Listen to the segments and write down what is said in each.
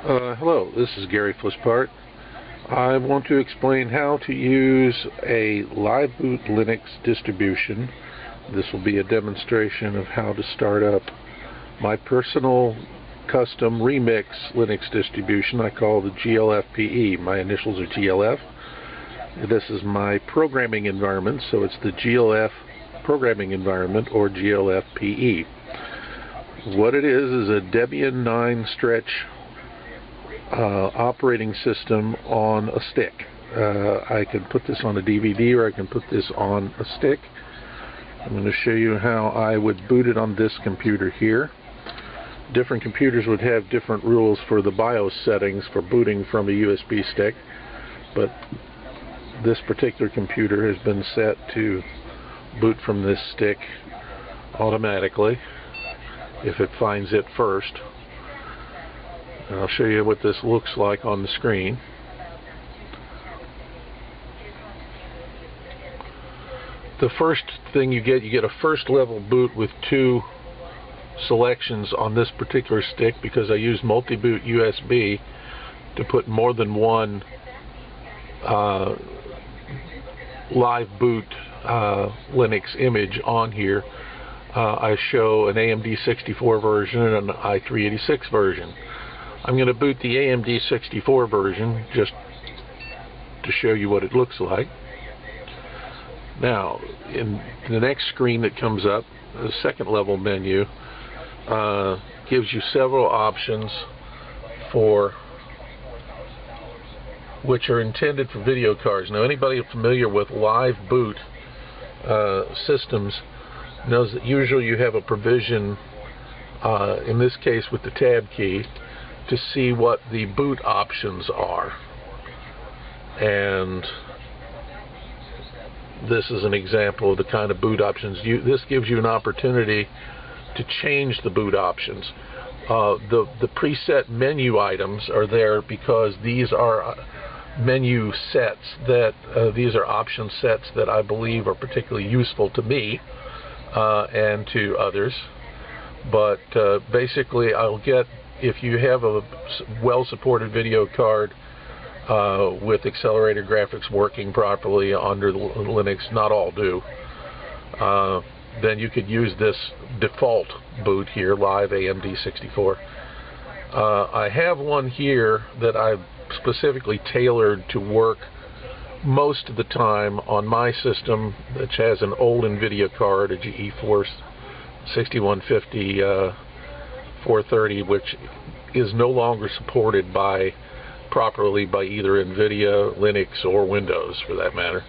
Hello, this is Gary Flispart. I want to explain how to use a live boot Linux distribution. This will be a demonstration of how to start up my personal custom remix Linux distribution I call the GLFPE. My initials are GLF. This is my programming environment, so it's the GLF Programming Environment, or GLFPE. What it is a Debian 9 stretch operating system on a stick. I can put this on a DVD or I can put this on a stick. I'm going to show you how I would boot it on this computer here. Different computers would have different rules for the BIOS settings for booting from a USB stick, but this particular computer has been set to boot from this stick automatically if it finds it first. And I'll show you what this looks like on the screen. The first thing you get a first level boot with two selections on this particular stick, because I use multi-boot USB to put more than one live boot Linux image on here. I show an AMD 64 version and an i386 version. I'm going to boot the AMD 64 version just to show you what it looks like. Now, in the next screen that comes up, the second level menu gives you several options for which are intended for video cards. Now, anybody familiar with live boot systems knows that usually you have a provision, in this case with the tab key, to see what the boot options are. And this is an example of the kind of boot options. This gives you an opportunity to change the boot options. The preset menu items are there because these are menu sets that these are option sets that I believe are particularly useful to me and to others. But basically, I'll get, if you have a well-supported video card with accelerated graphics working properly under the Linux, not all do, then you could use this default boot here, live AMD 64. I have one here that I've specifically tailored to work most of the time on my system, which has an old NVIDIA card, a GeForce 6150 430, which is no longer supported properly by either NVIDIA, Linux, or Windows for that matter.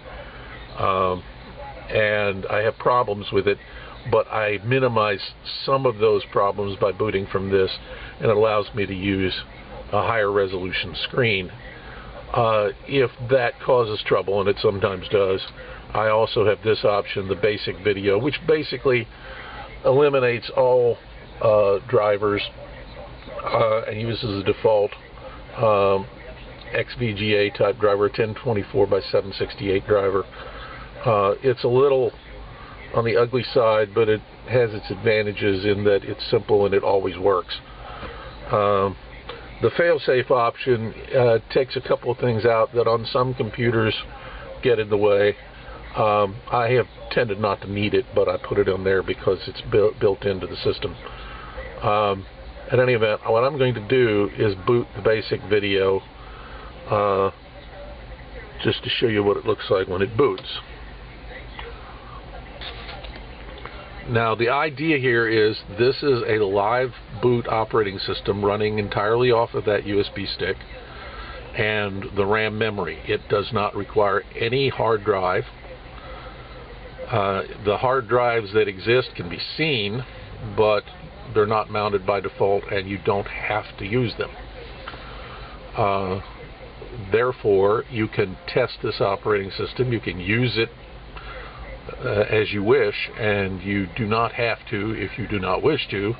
And I have problems with it, but I minimize some of those problems by booting from this, and it allows me to use a higher resolution screen. If that causes trouble, and it sometimes does, I also have this option, the basic video, which basically eliminates all drivers and uses a default XVGA type driver, 1024 by 768 driver. It's a little on the ugly side, but it has its advantages in that it's simple and it always works. The failsafe option takes a couple of things out that on some computers get in the way. I have tended not to need it, but I put it in there because it's built into the system. At any event, what I'm going to do is boot the basic video just to show you what it looks like when it boots. Now, the idea here is this is a live boot operating system running entirely off of that USB stick and the RAM memory. It does not require any hard drive. The hard drives that exist can be seen, but they're not mounted by default, and you don't have to use them. Therefore, you can test this operating system. You can use it as you wish, and you do not have to, if you do not wish to,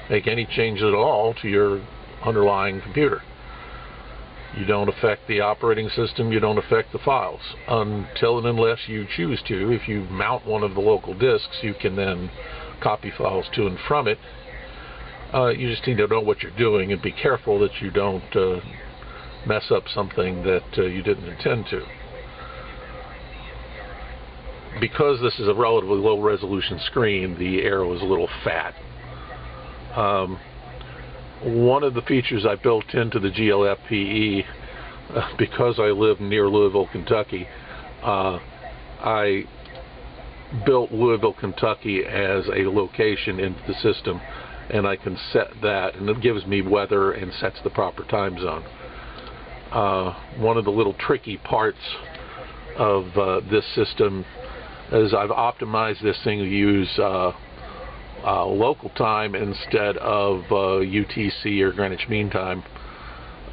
make any changes at all to your underlying computer. You don't affect the operating system, you don't affect the files, until and unless you choose to. If you mount one of the local disks, you can then copy files to and from it. You just need to know what you're doing and be careful that you don't mess up something that you didn't intend to. Because this is a relatively low resolution screen, the arrow is a little fat. One of the features I built into the GLFPE, because I live near Louisville, Kentucky, I built Louisville, Kentucky as a location into the system, and I can set that, and it gives me weather and sets the proper time zone. One of the little tricky parts of this system is I've optimized this thing to use local time instead of UTC or Greenwich Mean Time,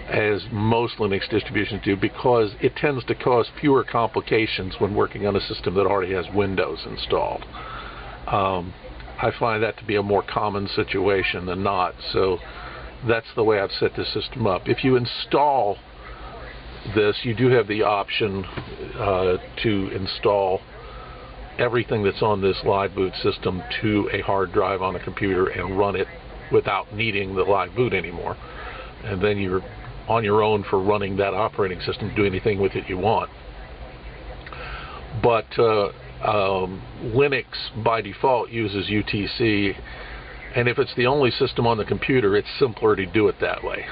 as most Linux distributions do, because it tends to cause fewer complications when working on a system that already has Windows installed. I find that to be a more common situation than not, so that's the way I've set this system up. If you install this, you do have the option to install everything that's on this live boot system to a hard drive on a computer and run it without needing the live boot anymore. And then you're on your own for running that operating system, do anything with it you want. But Linux by default uses UTC, and if it's the only system on the computer, it's simpler to do it that way.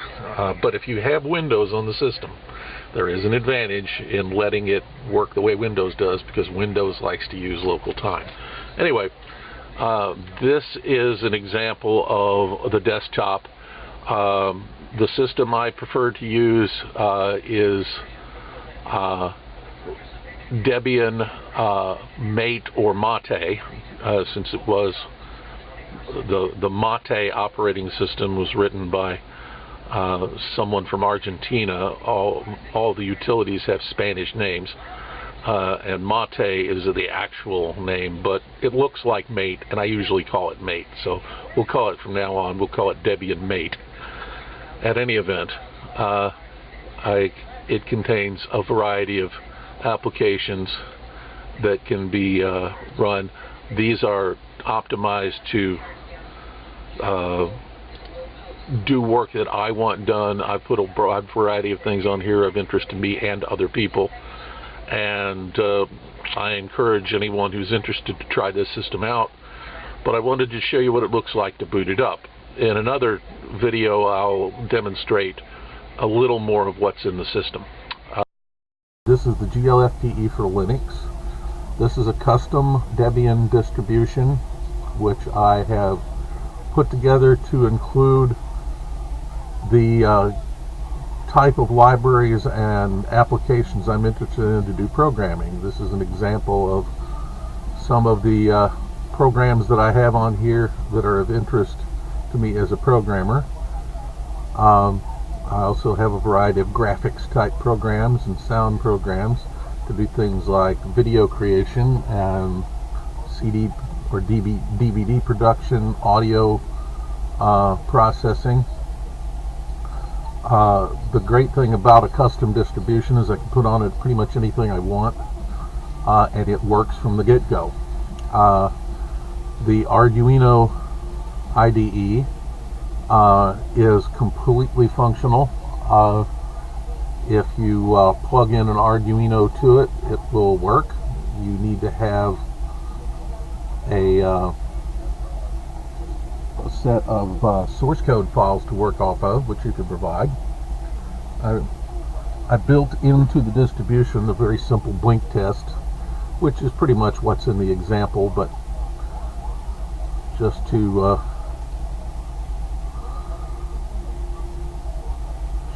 But if you have Windows on the system, there is an advantage in letting it work the way Windows does, because Windows likes to use local time. Anyway, this is an example of the desktop. The system I prefer to use is Debian, Mate, or Mate, since it was the Mate operating system was written by someone from Argentina. All the utilities have Spanish names, and Mate is the actual name, but it looks like Mate, and I usually call it Mate, so we'll call it from now on, we'll call it Debian Mate. At any event, it contains a variety of applications that can be run. These are optimized to do work that I want done. I put a broad variety of things on here of interest to me and other people, and I encourage anyone who's interested to try this system out. But I wanted to show you what it looks like to boot it up. In another video, I'll demonstrate a little more of what's in the system. This is the GLFPE for Linux. This is a custom Debian distribution which I have put together to include the type of libraries and applications I'm interested in to do programming. This is an example of some of the programs that I have on here that are of interest to me as a programmer. I also have a variety of graphics type programs and sound programs to do things like video creation and CD or DVD production, audio processing. The great thing about a custom distribution is I can put on it pretty much anything I want, and it works from the get-go. The Arduino Ide is completely functional. If you plug in an Arduino to it, it will work. You need to have a set of source code files to work off of, which you can provide. I built into the distribution a very simple blink test, which is pretty much what's in the example, but just to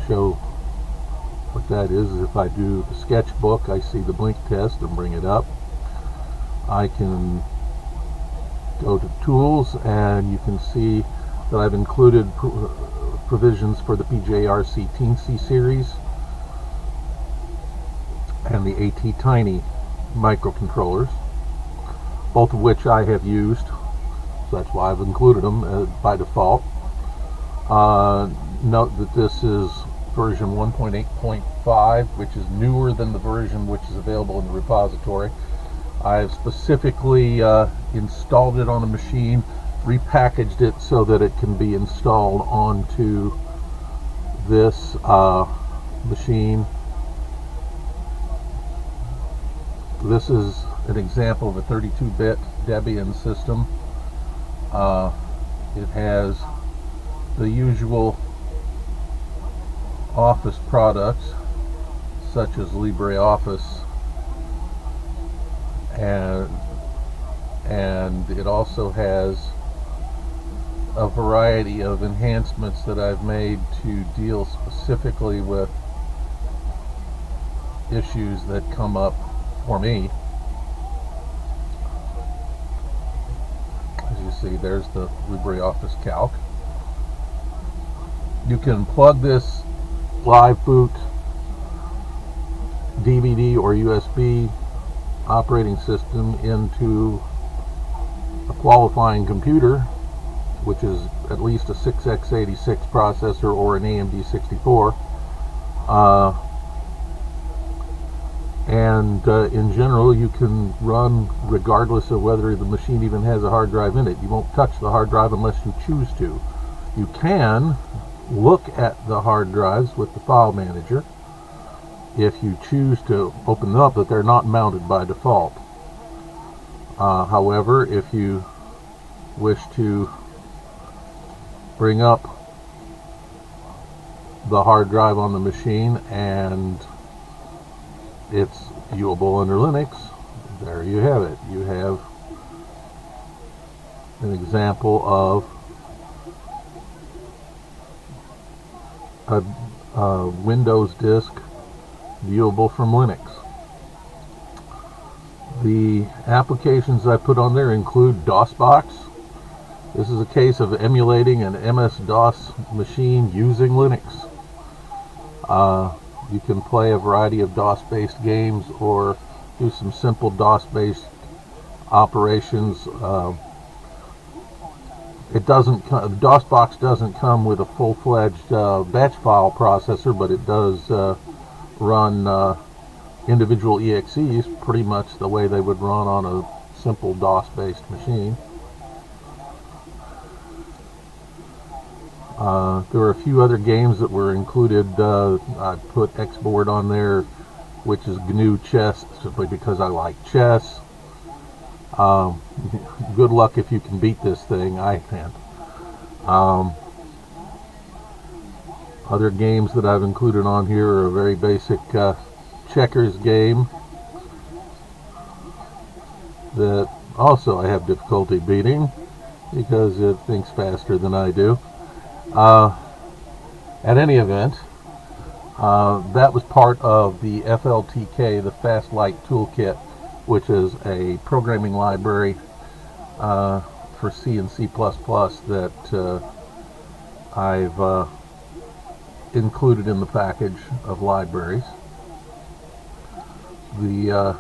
show what that is, if I do the sketchbook, I see the blink test and bring it up. I can go to tools, and you can see that I've included provisions for the PJRC Teensy series and the AT Tiny microcontrollers, both of which I have used, so that's why I've included them by default. Note that this is version 1.8.5, which is newer than the version which is available in the repository. I've specifically installed it on a machine repackaged it so that it can be installed onto this machine. This is an example of a 32-bit Debian system. It has the usual Office products such as Libreoffice, and it also has a variety of enhancements that I've made to deal specifically with issues that come up for me. As you see, there's the Libreoffice Calc. You can plug this live boot DVD or USB operating system into a qualifying computer, which is at least a 6x86 processor or an AMD 64. In general, you can run regardless of whether the machine even has a hard drive in it. You won't touch the hard drive unless you choose to. You can look at the hard drives with the file manager if you choose to open them up, but they're not mounted by default. However, if you wish to bring up the hard drive on the machine and it's viewable under Linux, there you have it. You have an example of a Windows disk viewable from Linux. The applications I put on there include Dosbox. This is a case of emulating an MS-DOS machine using Linux. You can play a variety of DOS-based games or do some simple DOS-based operations. Dosbox doesn't come with a full-fledged batch file processor, but it does run individual EXEs pretty much the way they would run on a simple DOS-based machine. There were a few other games that were included. I put Xboard on there, which is GNU Chess, simply because I like chess. Good luck if you can beat this thing. I can't. Other games that I've included on here are a very basic checkers game that also I have difficulty beating because it thinks faster than I do. At any event, that was part of the FLTK, the Fast Light Toolkit, which is a programming library for C and C++ that I've included in the package of libraries. The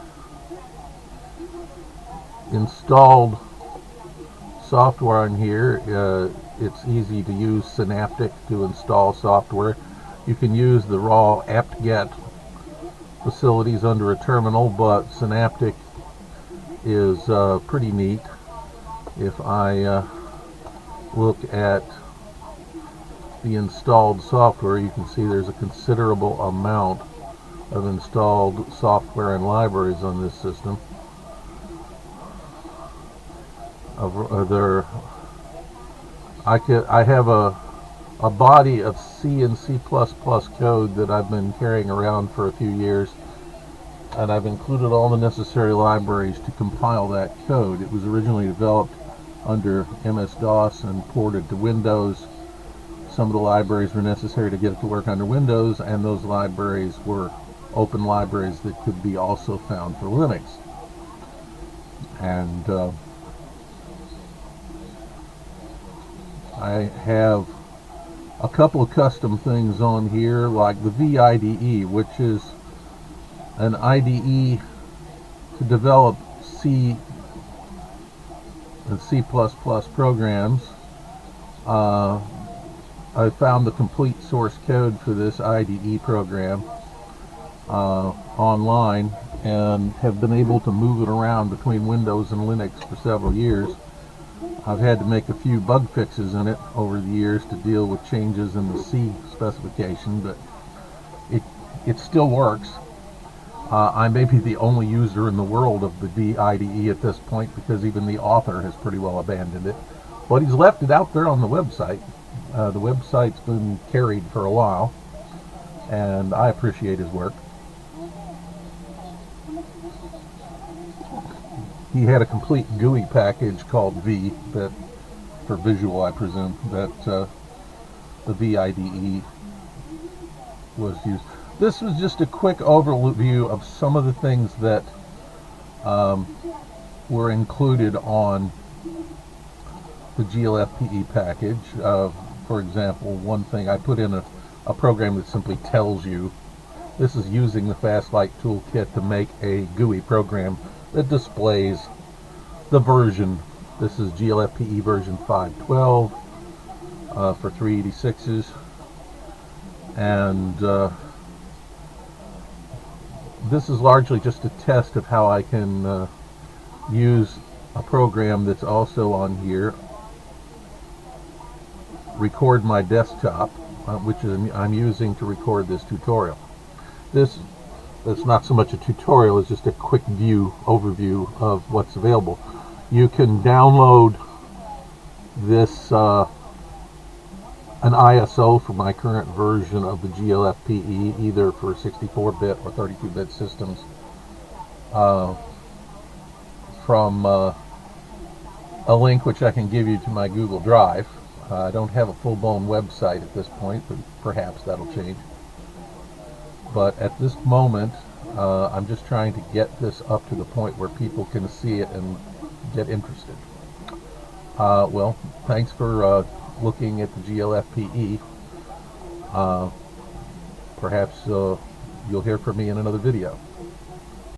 installed software in here, it's easy to use Synaptic to install software. You can use the raw apt-get facilities under a terminal, but Synaptic is pretty neat. If I look at the installed software, you can see there's a considerable amount of installed software and libraries on this system. I have a body of C and C++ code that I've been carrying around for a few years, and I've included all the necessary libraries to compile that code. It was originally developed under MS-DOS and ported to Windows. Some of the libraries were necessary to get it to work under Windows, and those libraries were open libraries that could be also found for Linux. And I have a couple of custom things on here, like the VIDE, which is an IDE to develop C and C++ programs. I found the complete source code for this IDE program online and have been able to move it around between Windows and Linux for several years. I've had to make a few bug fixes in it over the years to deal with changes in the C specification, but it still works. I may be the only user in the world of the IDE at this point, because even the author has pretty well abandoned it. But he's left it out there on the website. The website's been carried for a while, and I appreciate his work. He had a complete GUI package called V, that, for visual I presume, that the VIDE was used. This was just a quick overview of some of the things that were included on the GLFPE package. For example, one thing, I put in a program that simply tells you. This is using the Fastlight toolkit to make a GUI program that displays the version. This is GLFPE version 5.12 for 386s, and this is largely just a test of how I can use a program that's also on here, record my desktop, which I'm using to record this tutorial. That's not so much a tutorial, it's just a quick overview of what's available. You can download this, an ISO for my current version of the GLFPE, either for 64-bit or 32-bit systems, from a link which I can give you to my Google Drive. I don't have a full-blown website at this point, but perhaps that'll change. But at this moment, I'm just trying to get this up to the point where people can see it and get interested. Well, thanks for looking at the GLFPE. Perhaps you'll hear from me in another video.